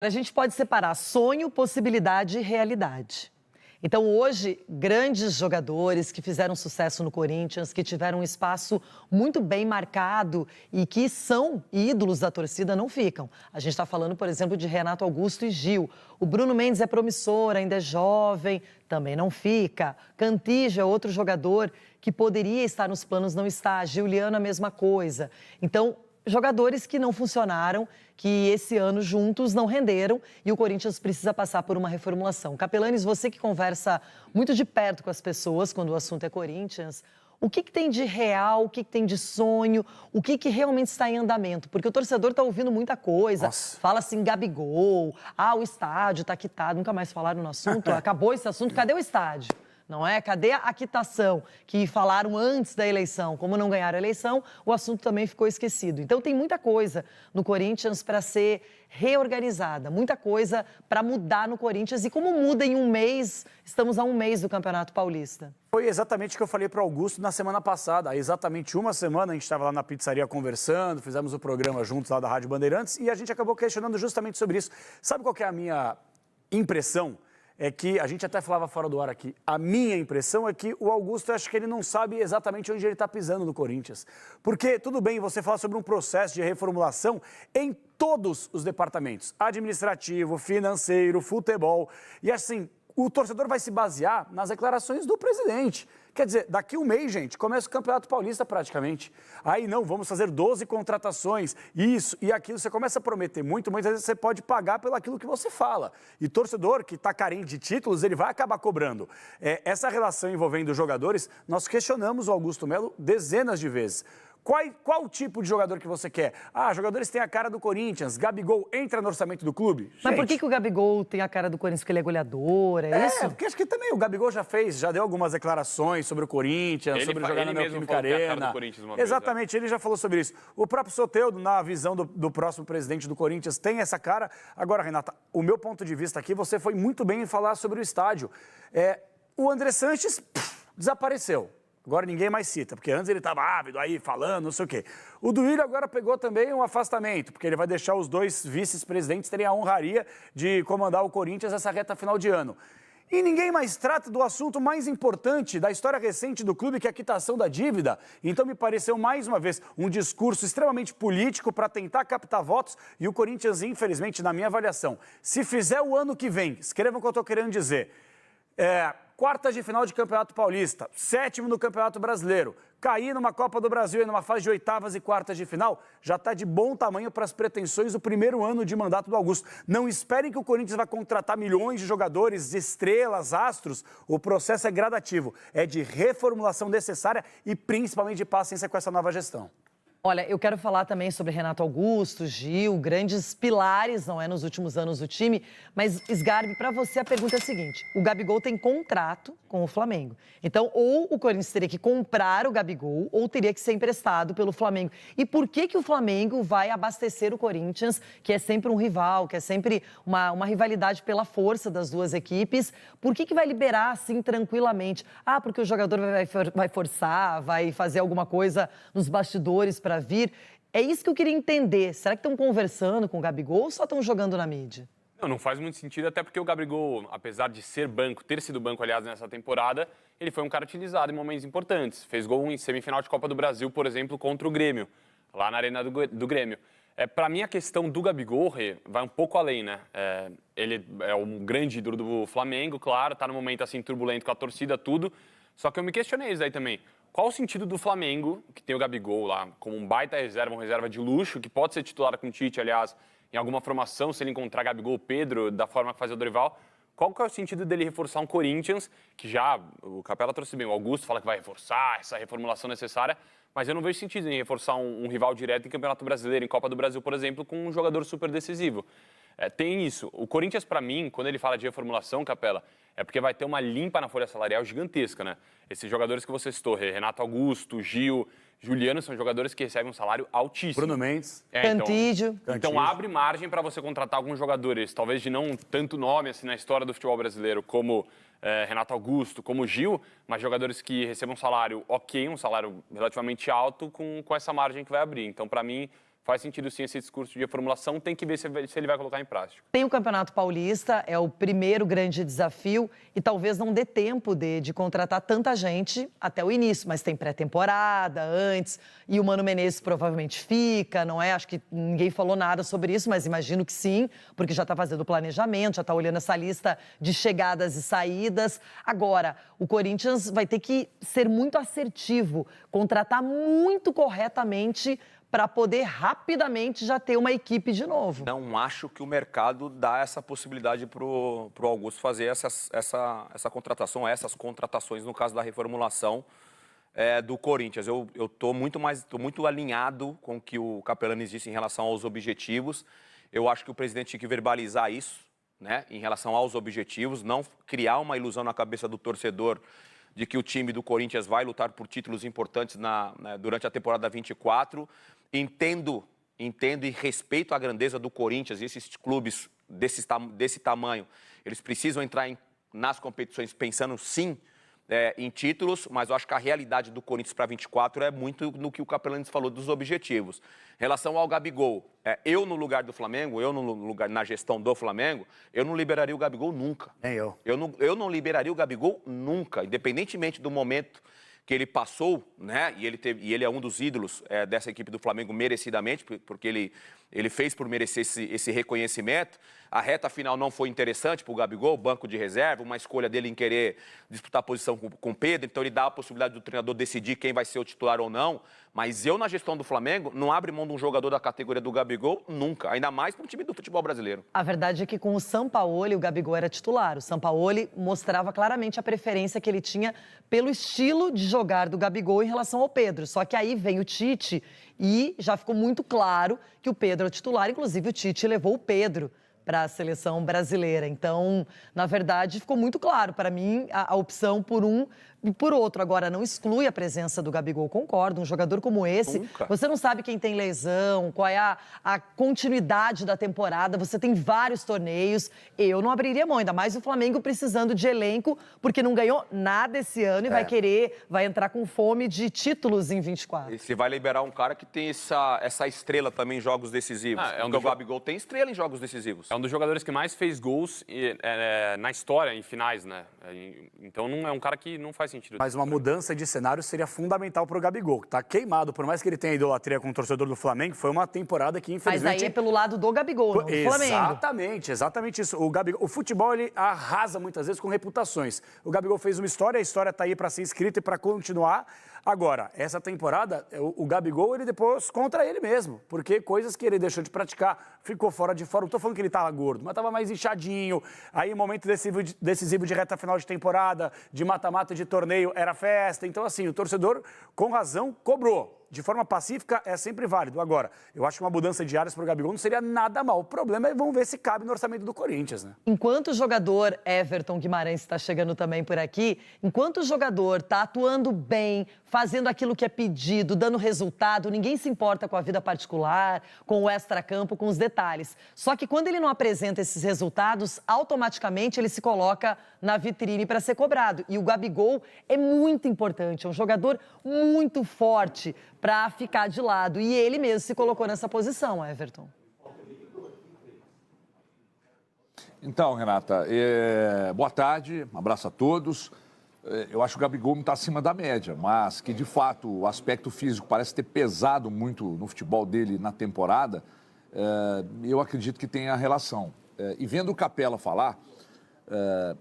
A gente pode separar sonho, possibilidade e realidade. Então, hoje, grandes jogadores que fizeram sucesso no Corinthians, que tiveram um espaço muito bem marcado e que são ídolos da torcida, não ficam. A gente está falando, por exemplo, de Renato Augusto e Gil. O Bruno Mendes é promissor, ainda é jovem, também não fica. Cantígio é outro jogador que poderia estar nos planos, não está. Giuliano, a mesma coisa. Então, jogadores que não funcionaram, que esse ano juntos não renderam e o Corinthians precisa passar por uma reformulação. Capelanes, você que conversa muito de perto com as pessoas quando o assunto é Corinthians, o que tem de real, o que tem de sonho, o que realmente está em andamento? Porque o torcedor está ouvindo muita coisa, fala assim, Gabigol, o estádio está quitado, nunca mais falaram no assunto, acabou esse assunto, cadê o estádio? Não é? Cadê a quitação que falaram antes da eleição? Como não ganharam a eleição, o assunto também ficou esquecido. Então, tem muita coisa no Corinthians para ser reorganizada, muita coisa para mudar no Corinthians. E como muda em um mês, estamos a um mês do Campeonato Paulista. Foi exatamente o que eu falei para o Augusto na semana passada. Há exatamente uma semana a gente estava lá na pizzaria conversando, fizemos o programa juntos lá da Rádio Bandeirantes e a gente acabou questionando justamente sobre isso. Sabe qual que é a minha impressão? É que a gente até falava fora do ar aqui. A minha impressão é que o Augusto, acho que ele não sabe exatamente onde ele está pisando no Corinthians. Porque, tudo bem, você fala sobre um processo de reformulação em todos os departamentos. Administrativo, financeiro, futebol. E assim, o torcedor vai se basear nas declarações do presidente. Quer dizer, daqui um mês, gente, começa o Campeonato Paulista praticamente. Aí não, vamos fazer 12 contratações, isso e aquilo. Você começa a prometer muito, muitas vezes você pode pagar pelo aquilo que você fala. E torcedor que está carente de títulos, ele vai acabar cobrando. Essa relação envolvendo os jogadores, nós questionamos o Augusto Melo dezenas de vezes. Qual tipo de jogador que você quer? Jogadores têm a cara do Corinthians. Gabigol entra no orçamento do clube? Mas por que o Gabigol tem a cara do Corinthians? Porque ele é goleador, é isso? Porque acho que também o Gabigol já deu algumas declarações sobre o Corinthians, sobre jogar na Neoquímica Arena. Exatamente, ele já falou sobre isso. O próprio Soteldo, na visão do próximo presidente do Corinthians, tem essa cara. Agora, Renata, o meu ponto de vista aqui, você foi muito bem em falar sobre o estádio. O André Sanches desapareceu. Agora ninguém mais cita, porque antes ele estava ávido aí, falando, não sei o quê. O Duílio agora pegou também um afastamento, porque ele vai deixar os dois vice-presidentes terem a honraria de comandar o Corinthians essa reta final de ano. E ninguém mais trata do assunto mais importante da história recente do clube, que é a quitação da dívida. Então me pareceu, mais uma vez, um discurso extremamente político para tentar captar votos. E o Corinthians, infelizmente, na minha avaliação, se fizer o ano que vem, escrevam o que eu estou querendo dizer, quartas de final de Campeonato Paulista, sétimo no Campeonato Brasileiro, cair numa Copa do Brasil e numa fase de oitavas e quartas de final, já está de bom tamanho para as pretensões do primeiro ano de mandato do Augusto. Não esperem que o Corinthians vai contratar milhões de jogadores, estrelas, astros. O processo é gradativo, é de reformulação necessária e principalmente de paciência com essa nova gestão. Olha, eu quero falar também sobre Renato Augusto, Gil, grandes pilares, não é, nos últimos anos do time. Mas, Sgarbi, para você a pergunta é a seguinte: o Gabigol tem contrato com o Flamengo. Então, ou o Corinthians teria que comprar o Gabigol, ou teria que ser emprestado pelo Flamengo. E por que o Flamengo vai abastecer o Corinthians, que é sempre um rival, que é sempre uma rivalidade pela força das duas equipes? Por que vai liberar assim tranquilamente? Porque o jogador vai forçar, vai fazer alguma coisa nos bastidores para vir. É isso que eu queria entender. Será que estão conversando com o Gabigol ou só estão jogando na mídia? Não faz muito sentido, até porque o Gabigol, apesar de ser banco, ter sido banco, aliás, nessa temporada, ele foi um cara utilizado em momentos importantes. Fez gol em semifinal de Copa do Brasil, por exemplo, contra o Grêmio, lá na Arena do Grêmio. Para mim, a questão do Gabigol, vai um pouco além, né? Ele é um grande ídolo do Flamengo, claro, está num momento assim turbulento com a torcida, tudo. Só que eu me questionei isso daí também. Qual o sentido do Flamengo, que tem o Gabigol lá como um baita reserva, uma reserva de luxo, que pode ser titular com o Tite, aliás, em alguma formação, se ele encontrar Gabigol, Pedro, da forma que faz o Dorival, qual que é o sentido dele reforçar um Corinthians, que já, o Capela trouxe bem, o Augusto fala que vai reforçar essa reformulação necessária, mas eu não vejo sentido em reforçar um rival direto em Campeonato Brasileiro, em Copa do Brasil, por exemplo, com um jogador super decisivo. Tem isso. O Corinthians, para mim, quando ele fala de reformulação, Capela, é porque vai ter uma limpa na folha salarial gigantesca, né? Esses jogadores que você citou, Renato Augusto, Gil, Giuliano, são jogadores que recebem um salário altíssimo. Bruno Mendes. Cantígio. Então abre margem para você contratar alguns jogadores, talvez de não tanto nome assim na história do futebol brasileiro, como Renato Augusto, como Gil, mas jogadores que recebam um salário ok, um salário relativamente alto, com essa margem que vai abrir. Então, para mim, faz sentido sim esse discurso de reformulação, tem que ver se ele vai colocar em prática. Tem o Campeonato Paulista, é o primeiro grande desafio e talvez não dê tempo de contratar tanta gente até o início, mas tem pré-temporada antes e o Mano Menezes provavelmente fica, não é? Acho que ninguém falou nada sobre isso, mas imagino que sim, porque já está fazendo o planejamento, já está olhando essa lista de chegadas e saídas. Agora, o Corinthians vai ter que ser muito assertivo, contratar muito corretamente para poder rapidamente já ter uma equipe de novo. Não acho que o mercado dá essa possibilidade para o Augusto fazer essa contratação, essas contratações, no caso da reformulação do Corinthians. Eu estou muito alinhado com o que o Capelanes disse em relação aos objetivos. Eu acho que o presidente tinha que verbalizar isso, né, em relação aos objetivos, não criar uma ilusão na cabeça do torcedor de que o time do Corinthians vai lutar por títulos importantes durante a temporada 24. Entendo e respeito a grandeza do Corinthians e esses clubes desse tamanho. Eles precisam entrar nas competições pensando, sim, em títulos, mas eu acho que a realidade do Corinthians para 24 é muito no que o Capelanes falou dos objetivos. Em relação ao Gabigol, eu no lugar do Flamengo, na gestão do Flamengo, eu não liberaria o Gabigol nunca. Nem eu. Eu não liberaria o Gabigol nunca, independentemente do momento que ele passou, né? E ele é um dos ídolos dessa equipe do Flamengo merecidamente, porque ele fez por merecer esse reconhecimento. A reta final não foi interessante para o Gabigol, banco de reserva, uma escolha dele em querer disputar a posição com o Pedro, então ele dá a possibilidade do treinador decidir quem vai ser o titular ou não. Mas eu, na gestão do Flamengo, não abro mão de um jogador da categoria do Gabigol nunca, ainda mais para um time do futebol brasileiro. A verdade é que com o Sampaoli, o Gabigol era titular. O Sampaoli mostrava claramente a preferência que ele tinha pelo estilo de jogar do Gabigol em relação ao Pedro. Só que aí vem o Tite e já ficou muito claro que o Pedro é o titular. Inclusive, o Tite levou o Pedro para a seleção brasileira. Então, na verdade, ficou muito claro para mim a opção por um e por outro. Agora, não exclui a presença do Gabigol, concordo. Um jogador como esse, Nunca. Você não sabe quem tem lesão, qual é a continuidade da temporada, você tem vários torneios. Eu não abriria mão, ainda mais o Flamengo precisando de elenco, porque não ganhou nada esse ano e vai entrar com fome de títulos em 24. E você vai liberar um cara que tem essa estrela também em jogos decisivos. Porque o Gabigol tem estrela em jogos decisivos. É um dos jogadores que mais fez gols na história, em finais, né? Então não é um cara que não faz sentido. Mas uma mudança de cenário seria fundamental para o Gabigol, que está queimado. Por mais que ele tenha idolatria com o torcedor do Flamengo, foi uma temporada que, infelizmente... Mas aí é pelo lado do Gabigol, não do Flamengo. Exatamente isso. O futebol, ele arrasa muitas vezes com reputações. O Gabigol fez uma história, a história está aí para ser escrita e para continuar. Agora, essa temporada, o Gabigol, ele depois contra ele mesmo, porque coisas que ele deixou de praticar, ficou fora de forma. Não estou falando que ele estava gordo, mas estava mais inchadinho. Aí, momento decisivo de reta final de temporada, de mata-mata de torneio, era festa. Então, assim, o torcedor, com razão, cobrou. De forma pacífica, é sempre válido. Agora, eu acho que uma mudança de áreas para o Gabigol não seria nada mal. O problema é, vamos ver se cabe no orçamento do Corinthians, né? Enquanto o jogador Everton Guimarães está chegando também por aqui, enquanto o jogador está atuando bem, fazendo aquilo que é pedido, dando resultado, ninguém se importa com a vida particular, com o extracampo, com os detalhes. Só que quando ele não apresenta esses resultados, automaticamente ele se coloca na vitrine para ser cobrado. E o Gabigol é muito importante, é um jogador muito forte para ficar de lado. E ele mesmo se colocou nessa posição, Everton. Então, Renata, boa tarde, um abraço a todos. Eu acho que o Gabigol não está acima da média, mas que, de fato, o aspecto físico parece ter pesado muito no futebol dele na temporada, eu acredito que tem a relação. E vendo o Capela falar,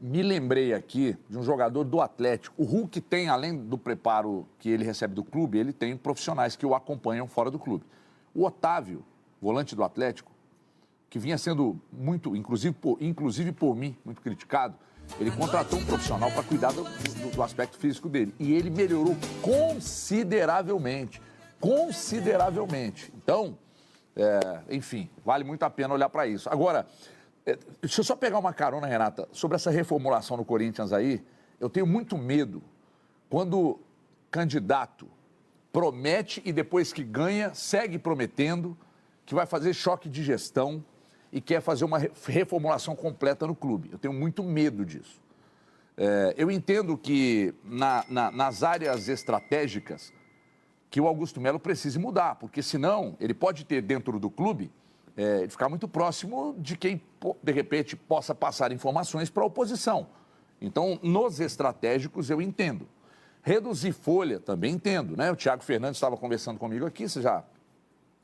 me lembrei aqui de um jogador do Atlético. O Hulk tem, além do preparo que ele recebe do clube, ele tem profissionais que o acompanham fora do clube. O Otávio, volante do Atlético, que vinha sendo muito, inclusive por mim, muito criticado, ele contratou um profissional para cuidar do aspecto físico dele. E ele melhorou consideravelmente. Então, enfim, vale muito a pena olhar para isso. Agora, deixa eu só pegar uma carona, Renata, sobre essa reformulação no Corinthians aí. Eu tenho muito medo quando candidato promete e depois que ganha, segue prometendo que vai fazer choque de gestão e quer fazer uma reformulação completa no clube. Eu tenho muito medo disso. Eu entendo que nas áreas estratégicas, que o Augusto Melo precise mudar, porque senão ele pode ter dentro do clube, ficar muito próximo de quem, de repente, possa passar informações para a oposição. Então, nos estratégicos, eu entendo. Reduzir folha, também entendo, né? O Thiago Fernandes estava conversando comigo aqui, vocês já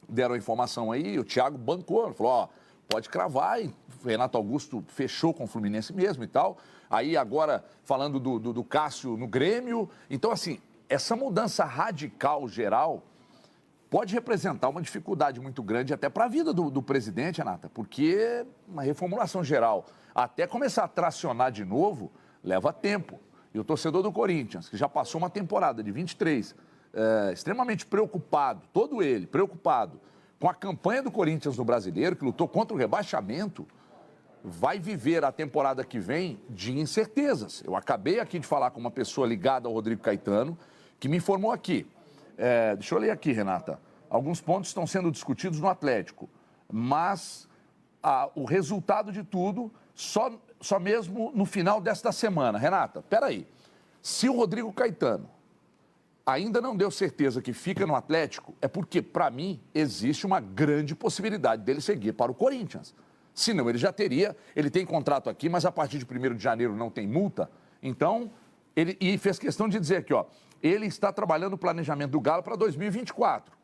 deram a informação aí, o Thiago bancou, falou, ó, pode cravar, e o Renato Augusto fechou com o Fluminense mesmo e tal. Aí agora, falando do Cássio no Grêmio. Então, assim, essa mudança radical geral pode representar uma dificuldade muito grande até para a vida do presidente, Renata, porque uma reformulação geral, até começar a tracionar de novo, leva tempo. E o torcedor do Corinthians, que já passou uma temporada de 23, extremamente preocupado, todo ele preocupado com a campanha do Corinthians no Brasileiro, que lutou contra o rebaixamento, vai viver a temporada que vem de incertezas. Eu acabei aqui de falar com uma pessoa ligada ao Rodrigo Caetano, que me informou aqui. Deixa eu ler aqui, Renata. Alguns pontos estão sendo discutidos no Atlético, mas o resultado de tudo só mesmo no final desta semana. Renata, peraí. Se o Rodrigo Caetano ainda não deu certeza que fica no Atlético, é porque, para mim, existe uma grande possibilidade dele seguir para o Corinthians. Senão, ele já teria, ele tem contrato aqui, mas a partir de 1º de janeiro não tem multa. Então, e fez questão de dizer aqui, ó, ele está trabalhando o planejamento do Galo para 2024.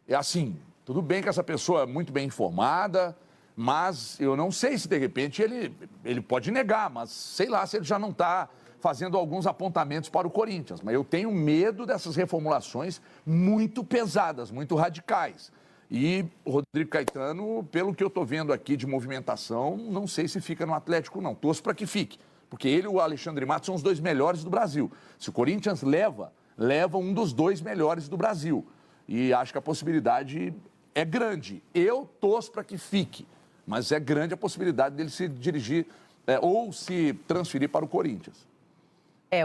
É assim, tudo bem que essa pessoa é muito bem informada, mas eu não sei se, de repente, ele pode negar, mas sei lá se ele já não está fazendo alguns apontamentos para o Corinthians. Mas eu tenho medo dessas reformulações muito pesadas, muito radicais. E o Rodrigo Caetano, pelo que eu estou vendo aqui de movimentação, não sei se fica no Atlético, não. Torço para que fique, porque ele e o Alexandre Matos são os 2 melhores do Brasil. Se o Corinthians leva um dos 2 melhores do Brasil. E acho que a possibilidade é grande. Eu torço para que fique, mas é grande a possibilidade dele se dirigir ou se transferir para o Corinthians.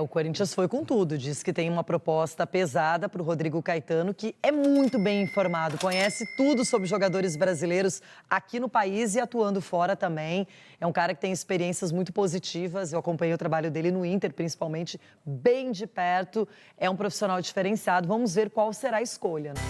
O Corinthians foi com tudo, diz que tem uma proposta pesada para o Rodrigo Caetano, que é muito bem informado, conhece tudo sobre jogadores brasileiros aqui no país e atuando fora também. É um cara que tem experiências muito positivas, eu acompanhei o trabalho dele no Inter, principalmente, bem de perto. É um profissional diferenciado, vamos ver qual será a escolha, né?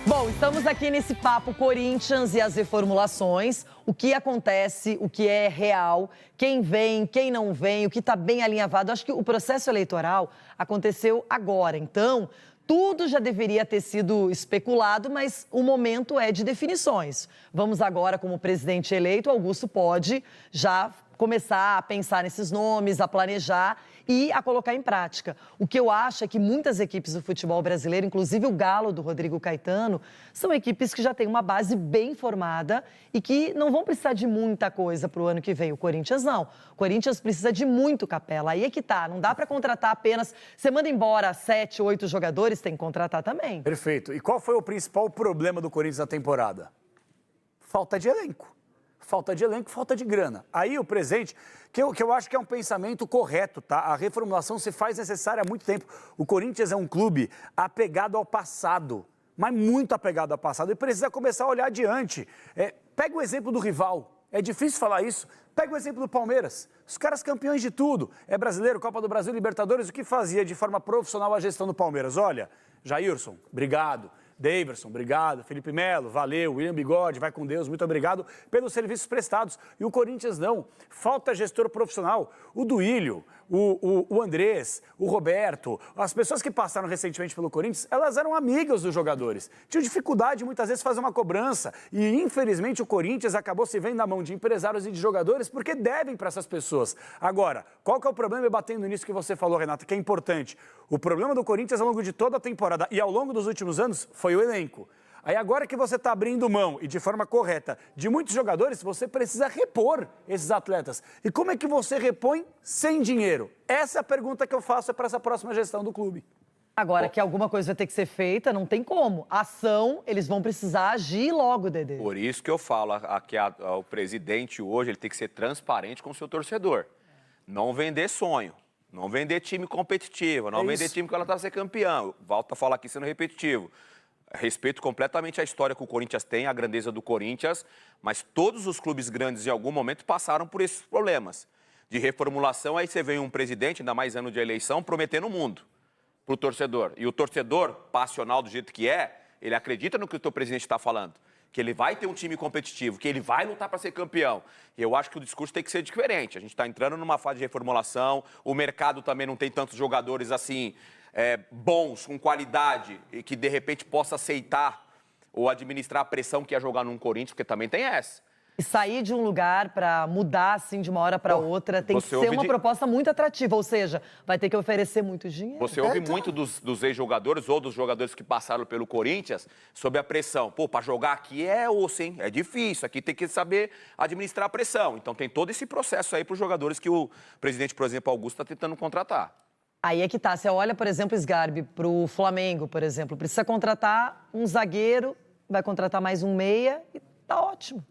Bom, estamos aqui nesse papo Corinthians e as reformulações, o que acontece, o que é real, quem vem, quem não vem, o que está bem alinhavado. Acho que o processo eleitoral aconteceu agora, então tudo já deveria ter sido especulado, mas o momento é de definições. Vamos agora, como presidente eleito, Augusto pode já começar a pensar nesses nomes, a planejar e a colocar em prática. O que eu acho é que muitas equipes do futebol brasileiro, inclusive o Galo do Rodrigo Caetano, são equipes que já têm uma base bem formada e que não vão precisar de muita coisa para o ano que vem. O Corinthians não. O Corinthians precisa de muito capela. Aí é que tá. Não dá para contratar apenas... Você manda embora 7, 8 jogadores, tem que contratar também. Perfeito. E qual foi o principal problema do Corinthians na temporada? Falta de elenco. Falta de elenco, falta de grana. Aí o presente, que eu acho que é um pensamento correto, tá? A reformulação se faz necessária há muito tempo. O Corinthians é um clube apegado ao passado, mas muito apegado ao passado, e precisa começar a olhar adiante. Pega o exemplo do rival, é difícil falar isso. Pega o exemplo do Palmeiras, os caras campeões de tudo. É brasileiro, Copa do Brasil, Libertadores, o que fazia de forma profissional a gestão do Palmeiras? Olha, Jailson, obrigado. Daverson, obrigado. Felipe Melo, valeu. William Bigode, vai com Deus, muito obrigado pelos serviços prestados. E o Corinthians não. Falta gestor profissional. O Duílio, o Andrés, o Roberto, as pessoas que passaram recentemente pelo Corinthians, elas eram amigas dos jogadores. Tinham dificuldade, muitas vezes, de fazer uma cobrança. E, infelizmente, o Corinthians acabou se vendo na mão de empresários e de jogadores porque devem para essas pessoas. Agora, qual que é o problema? E batendo nisso que você falou, Renata, que é importante. O problema do Corinthians ao longo de toda a temporada e ao longo dos últimos anos foi o elenco. Aí agora que você está abrindo mão, e de forma correta, de muitos jogadores, você precisa repor esses atletas. E como é que você repõe sem dinheiro? Essa é a pergunta que eu faço para essa próxima gestão do clube. Agora que alguma coisa vai ter que ser feita, não tem como. Ação, eles vão precisar agir logo, Dedê. Por isso que eu falo que o presidente hoje ele tem que ser transparente com o seu torcedor. Não vender sonho. Não vender time competitivo, não vender time que ela está a ser campeão. Volto a falar aqui sendo repetitivo. Respeito completamente a história que o Corinthians tem, a grandeza do Corinthians, mas todos os clubes grandes em algum momento passaram por esses problemas. De reformulação, aí você vem um presidente, ainda mais ano de eleição, prometendo o mundo. para o torcedor. E o torcedor, passional do jeito que é, ele acredita no que o teu presidente está falando. Que ele vai ter um time competitivo, que ele vai lutar para ser campeão. E eu acho que o discurso tem que ser diferente. A gente está entrando numa fase de reformulação, o mercado também não tem tantos jogadores assim bons, com qualidade, e que de repente possa aceitar ou administrar a pressão que é jogar num Corinthians, porque também tem essa. E sair de um lugar para mudar assim de uma hora para outra tem que ser uma proposta muito atrativa, ou seja, vai ter que oferecer muito dinheiro. Você ouve muito dos ex-jogadores ou dos jogadores que passaram pelo Corinthians sobre a pressão. Pô, para jogar aqui é osso, hein? É difícil, aqui tem que saber administrar a pressão. Então tem todo esse processo aí para os jogadores que o presidente, por exemplo, Augusto, está tentando contratar. Aí é que tá, você olha, por exemplo, Sgarbi, para o Flamengo, por exemplo, precisa contratar um zagueiro, vai contratar mais um meia e tá ótimo.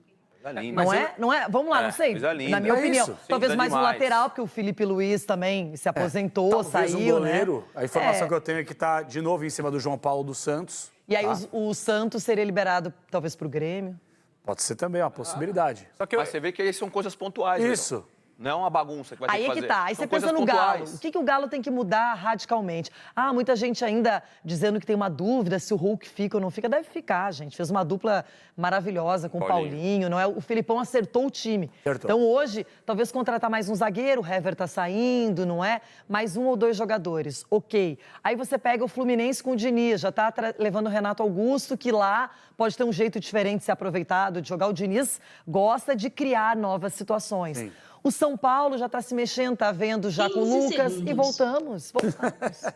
Não é? Vamos lá, não sei. Na minha opinião. Isso. Talvez Sim, mais um demais. lateral, porque o Felipe Luiz também se aposentou, Talvez saiu, um goleiro. né? A informação que eu tenho é que está de novo em cima do João Paulo dos Santos. E aí o Santos seria liberado, talvez, para o Grêmio. Pode ser também uma possibilidade. Só que Mas você vê que aí são coisas pontuais. Isso. Então. Não é uma bagunça que vai ter Aí que é fazer. que tá. Aí São você pensa coisas no Galo. pontuais. O que o Galo tem que mudar radicalmente? Ah, muita gente ainda dizendo que tem uma dúvida se o Hulk fica ou não fica. Deve ficar, gente. Fez uma dupla maravilhosa com o Paulinho, não é? O Filipão acertou o time. Acertou. Então hoje, talvez contratar mais um zagueiro, o Hever tá saindo, não é? Mais um ou dois jogadores. Ok. Aí você pega o Fluminense com o Diniz, já tá levando o Renato Augusto, que lá pode ter um jeito diferente de ser aproveitado, de jogar. O Diniz gosta de criar novas situações. Sim. O São Paulo já está se mexendo, está vendo já com o Lucas. E voltamos.